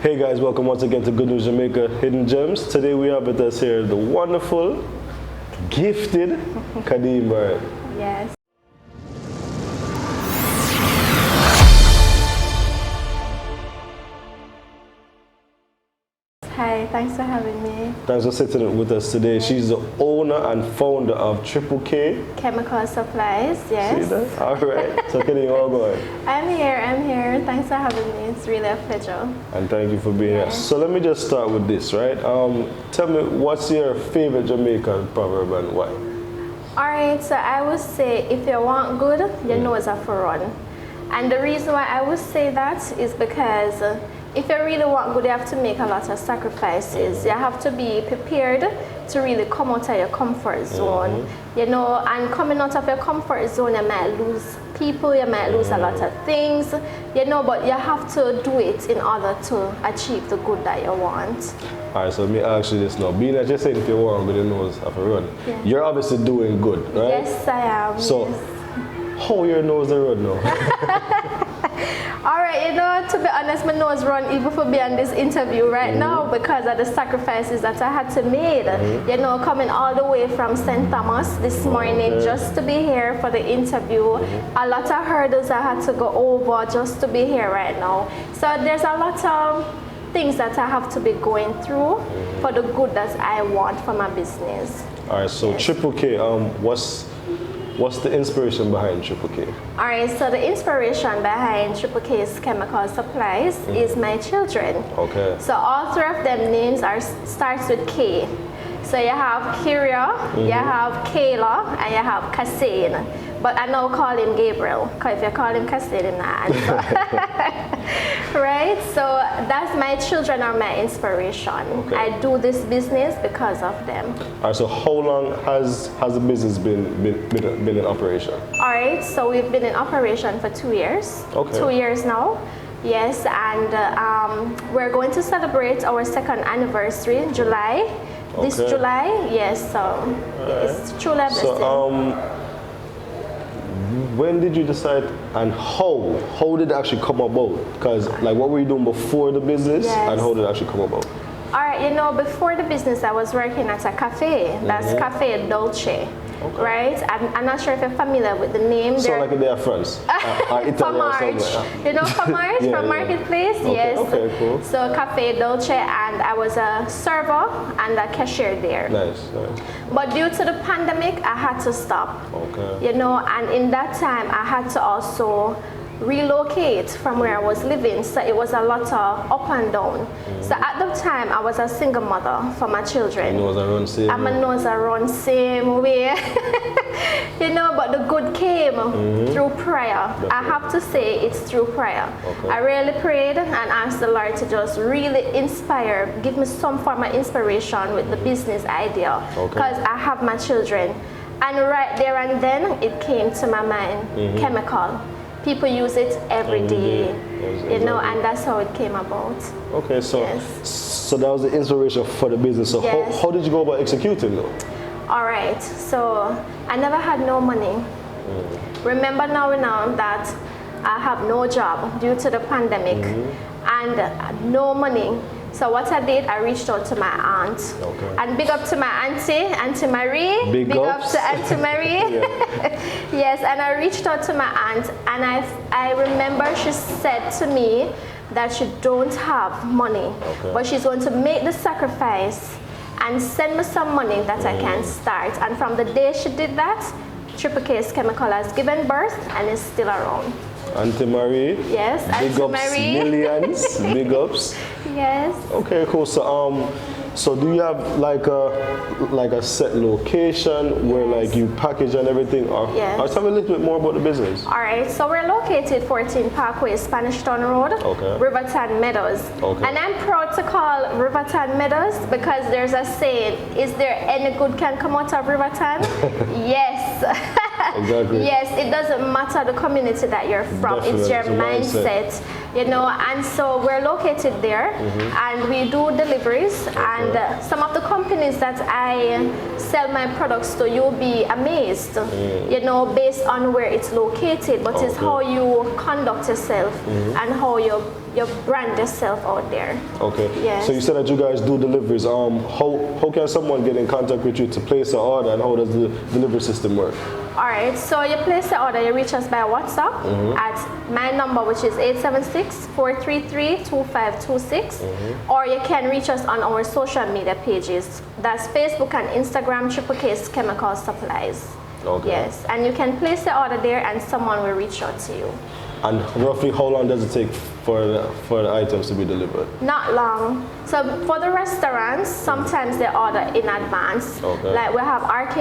Hey guys, welcome once again to Good News Jamaica Hidden Gems. Today we have with us here the wonderful, gifted Kadeen Barrett. Yes. Hi, thanks for having me. Thanks for sitting with us today. She's the owner and founder of Triple K Chemical supplies, yes. See that? All right. So Kadeen, how going? I'm here. Thanks for having me. It's really a pleasure. And thank you for being here. So let me just start with this, right? Tell me, what's your favorite Jamaican proverb and why? All right, so I would say if you want good, your nose have to run. And the reason why I would say that is because if you really want good, you have to make a lot of sacrifices. You have to be prepared to really come out of your comfort zone. You know, and coming out of your comfort zone, you might lose people, you might lose a lot of things, you know, but you have to do it in order to achieve the good that you want. All right, so let me ask you this now. Being that you're saying if you want good, your nose have to run. Yeah. You're obviously doing good, right? Yes, I am. So, yes. How your nose a run now? Alright, you know, to be honest, my nose run even for being on this interview right now because of the sacrifices that I had to make. You know, coming all the way from St. Thomas this morning just to be here for the interview. A lot of hurdles I had to go over just to be here right now. So there's a lot of things that I have to be going through for the good that I want for my business. Alright, so yes. Triple K, what's the inspiration behind Triple K? Alright, so the inspiration behind Triple K's Chemical Supplies is my children. Okay. So all three of them names starts with K. So you have Kyria, you have Kayla, and you have Kasane. But I now call him Gabriel, because if you call him Kasane, he's not answer. Right? So that's my children are my inspiration. Okay. I do this business because of them. Alright, so how long has the business been in operation? Alright, so we've been in operation for 2 years. Okay. 2 years now. Yes, and we're going to celebrate our 2nd anniversary in July. Okay. This July, yes, so it's truly a blessing. So, when did you decide and how did it actually come about? Because like what were you doing before the business and how did it actually come about? Alright, you know, before the business I was working at a cafe, that's Cafe Dolce. Okay. Right? I'm not sure if you're familiar with the name. So like they are friends? From March. You know from March, from Marketplace? Okay. Yes. Okay, cool. So Cafe Dolce, and I was a server and a cashier there. Nice. But due to the pandemic, I had to stop. Okay. You know, and in that time, I had to also relocate from where I was living, so it was a lot of up and down. So at the time I was a single mother for my children. Your nose around same and my nose around same way. You know, but the good came through prayer. Definitely. I have to say it's through prayer. Okay. I really prayed and asked the Lord to just really inspire, give me some form of inspiration with the business idea, because I have my children. And right there and then it came to my mind, chemical. People use it every day, you know, and that's how it came about. Okay, so so that was the inspiration for the business. So how did you go about executing though? All right, so I never had no money. Remember now that I have no job due to the pandemic and no money. So what I did, I reached out to my aunt. Okay. And big up to my Auntie Marie. Big up to Auntie Marie. Yes, and I reached out to my aunt, and I remember she said to me that she don't have money, but she's going to make the sacrifice and send me some money that I can start. And from the day she did that, Triple K's Chemical has given birth and is still around. Auntie Marie. Yes, Auntie Marie. Millions. Big ups. Yes. Okay, cool. So do you have like a set location where like you package and everything? Or tell me a little bit more about the business. All right. So we're located 14 Parkway, Spanish Town Road, Riverton Meadows. Okay. And I'm proud to call Riverton Meadows because there's a saying: "Is there any good can come out of Riverton?" Yes. Exactly. Yes, it doesn't matter the community that you're from. Definitely. It's your It's a mindset. mindset, you know. And so we're located there, and we do deliveries. And some of the companies that I sell my products to, you'll be amazed, you know, based on where it's located. But it's how you conduct yourself and how you brand yourself out there. Okay. Yes. So you said that you guys do deliveries. How can someone get in contact with you to place an order, and how does the delivery system work? All right, so you place the order, you reach us by WhatsApp at my number, which is 876-433-2526, or you can reach us on our social media pages. That's Facebook and Instagram, Triple K's Chemical Supplies. Okay. Yes, and you can place the order there and someone will reach out to you. And roughly how long does it take for the items to be delivered? Not long. So for the restaurants, sometimes they order in advance. Okay. Like we have RK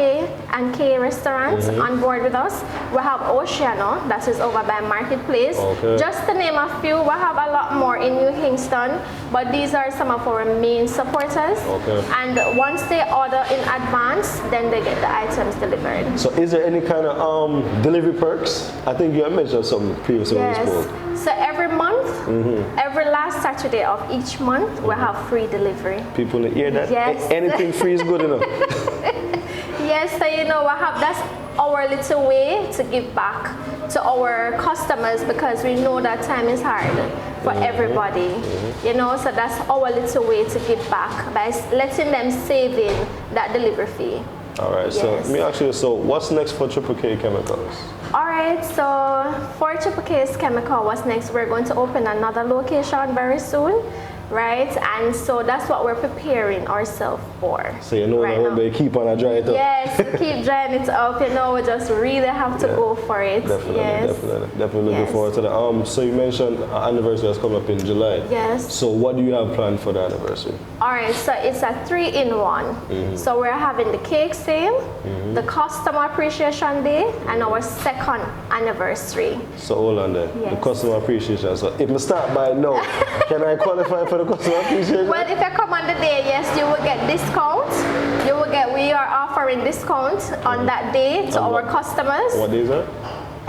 and K restaurants on board with us. We have Oceano, that is over by Marketplace. Okay. Just to name a few, we have a lot more in New Kingston, but these are some of our main supporters. Okay. And once they order in advance, then they get the items delivered. So is there any kind of delivery perks? I think you had mentioned something previously when we Yes. spoke. So every month, every last Saturday of each month, we have free delivery. People hear that? Yes. Anything free is good enough. Yes, so you know, that's our little way to give back to our customers, because we know that time is hard for everybody. You know, so that's our little way to give back by letting them save in that delivery fee. All right, so Yes. let me ask you, so what's next for Triple K Chemicals? All right, so for Triple K's Chemical, what's next? We're going to open another location very soon, right? And so that's what we're preparing ourselves for. So you know right that now. when they keep on a dry it up. Yes, keep drying it up. You know, we just really have to go for it. Definitely, Yes. definitely looking Yes. forward to that. So you mentioned anniversary has come up in July. Yes. So what do you have planned for the anniversary? All right, so it's a 3-in-1. So we're having the cake sale, the customer appreciation day, and our second anniversary. So hold on there. Yes. The customer appreciation. So if I start by now, can I qualify for the customer appreciation? Well, if you come on the day, yes, you will get discount. We are offering discount on that day to our customers. What day is that?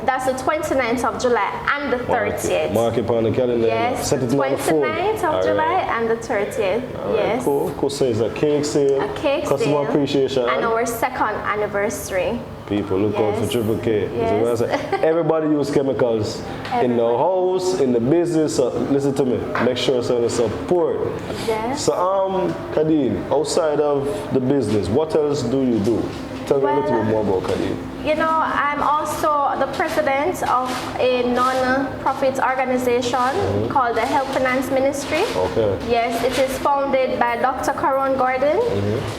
That's the 29th of July and the 30th. Mark it on the calendar. Yes, Set it on the phone. 29th of All July right. and the 30th. All right, Yes. cool. So it's a cake sale, A cake customer sale, appreciation. and our second anniversary. People, look out for Yes. Triple K. Yes. See what I say? Everybody use chemicals in the house, in the business. So listen to me. Make sure to support. Yes. So, Kadeen, outside of the business, what else do you do? Tell me a little bit more about Kadeen. You know, I'm also the president of a non-profit organization called the Help Finance Ministry. Okay. Yes, it is founded by Dr. Caron Gordon.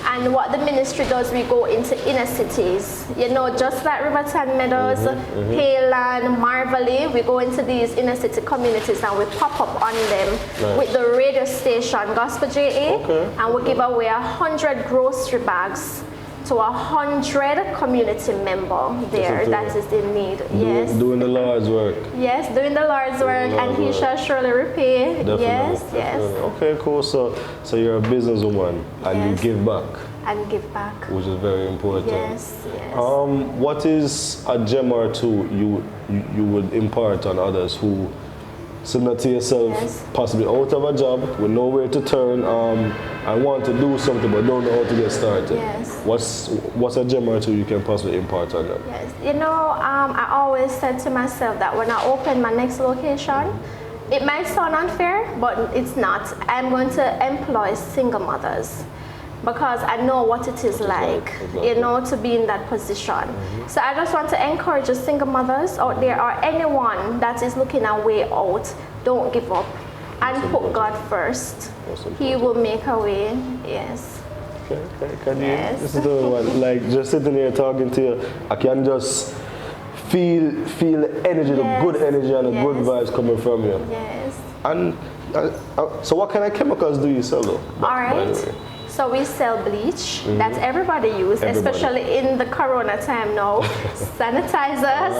And what the ministry does, we go into inner cities. You know, just like Riverton Meadows, Hayland, Marvally, we go into these inner city communities and we pop up on them with the radio station Gospel JA. Okay. And we give away 100 grocery bags to 100 community member there Listen to that me. is in need. Yes. Doing the Lord's work. Yes, doing the Lord's work, and He shall surely repay. Definitely. Yes, Definitely. yes. Okay, cool. So you're a businesswoman and Yes. you give back, And give back. which is very important. Yes, yes. What is a gem or two you would impart on others who, similar to yourself, Yes. possibly out of a job, with nowhere to turn, and want to do something but don't know how to get started? Yes. What's a gem or two you can possibly impart on them? Yes, you know, I always said to myself that when I open my next location, it might sound unfair, but it's not. I'm going to employ single mothers because I know what it is like, Exactly. you know, to be in that position. So I just want to encourage the single mothers out there or anyone that is looking a way out, don't give up and put God first. That's He important. will make a way, yes. Okay, can you? Yes. This is the one. Like just sitting here talking to you, I can just feel the energy, the Yes. good energy and the good Yes. vibes coming from you. Yes. And so, what kind of chemicals do you sell though? All by the right. way? So we sell bleach that everybody uses, Everybody. especially in the corona time now. Sanitizers.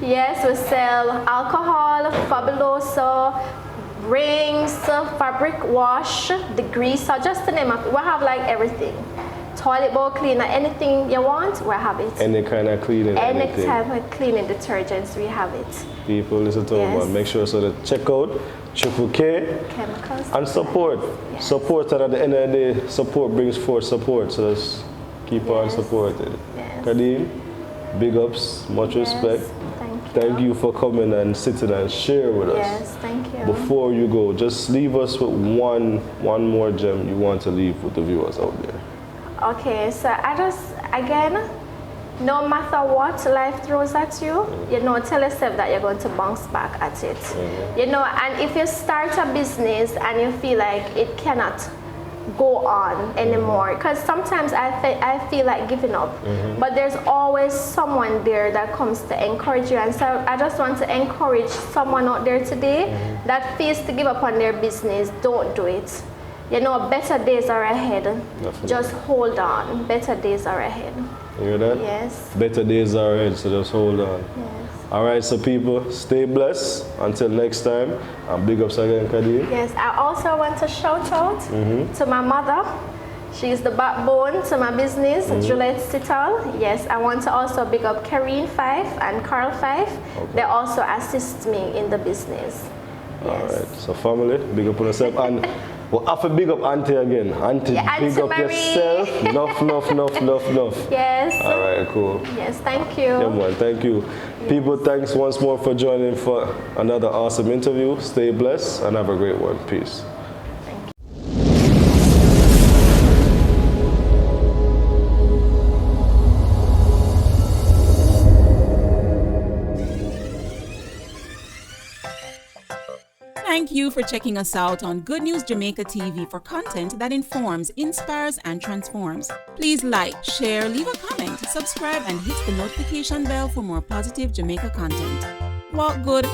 Yes, we sell alcohol, Fabuloso, rings, fabric wash, degreaser, just to name it. We have like everything. toilet bowl cleaner, anything you want, we have it. Any kind of cleaning, Any anything. type of cleaning detergents, we have it. People, listen to me, man. Make sure so to check out Triple K Chemicals. and support. Yes. Support, and at the end of the day, support brings forth support. So let's keep on supporting. Yes. Kadeen, big ups, much respect. Thank you for coming and sitting and share with us. Yes, thank you. Before you go, just leave us with one more gem you want to leave with the viewers out there. Okay, so I just, again, no matter what life throws at you, you know, tell yourself that you're going to bounce back at it. You know, and if you start a business and you feel like it cannot go on anymore, because sometimes I feel like giving up, but there's always someone there that comes to encourage you. And so I just want to encourage someone out there today that feels to give up on their business. Don't do it. You know, better days are ahead. Definitely. Just hold on. Better days are ahead. You hear that? Yes. Better days are ahead, so just hold on. Yes. All right, so people, stay blessed. Until next time, and big ups again, Kadeen. Yes, I also want to shout out to my mother. She's the backbone to my business, Juliet Sital. Yes, I want to also big up Kareen Fife and Carl Fife. Okay. They also assist me in the business. Yes. All right, so family, big up on yourself. And we'll have to big up Auntie again. Auntie, Yeah, big Auntie up Marie. yourself. Enough. Yes. All right, cool. Yes, thank you. Yeah, man, thank you. People, thanks once more for joining for another awesome interview. Stay blessed and have a great one. Peace. Thank you for checking us out on Good News Jamaica TV for content that informs, inspires, and transforms. Please like, share, leave a comment, subscribe, and hit the notification bell for more positive Jamaica content. Walk good,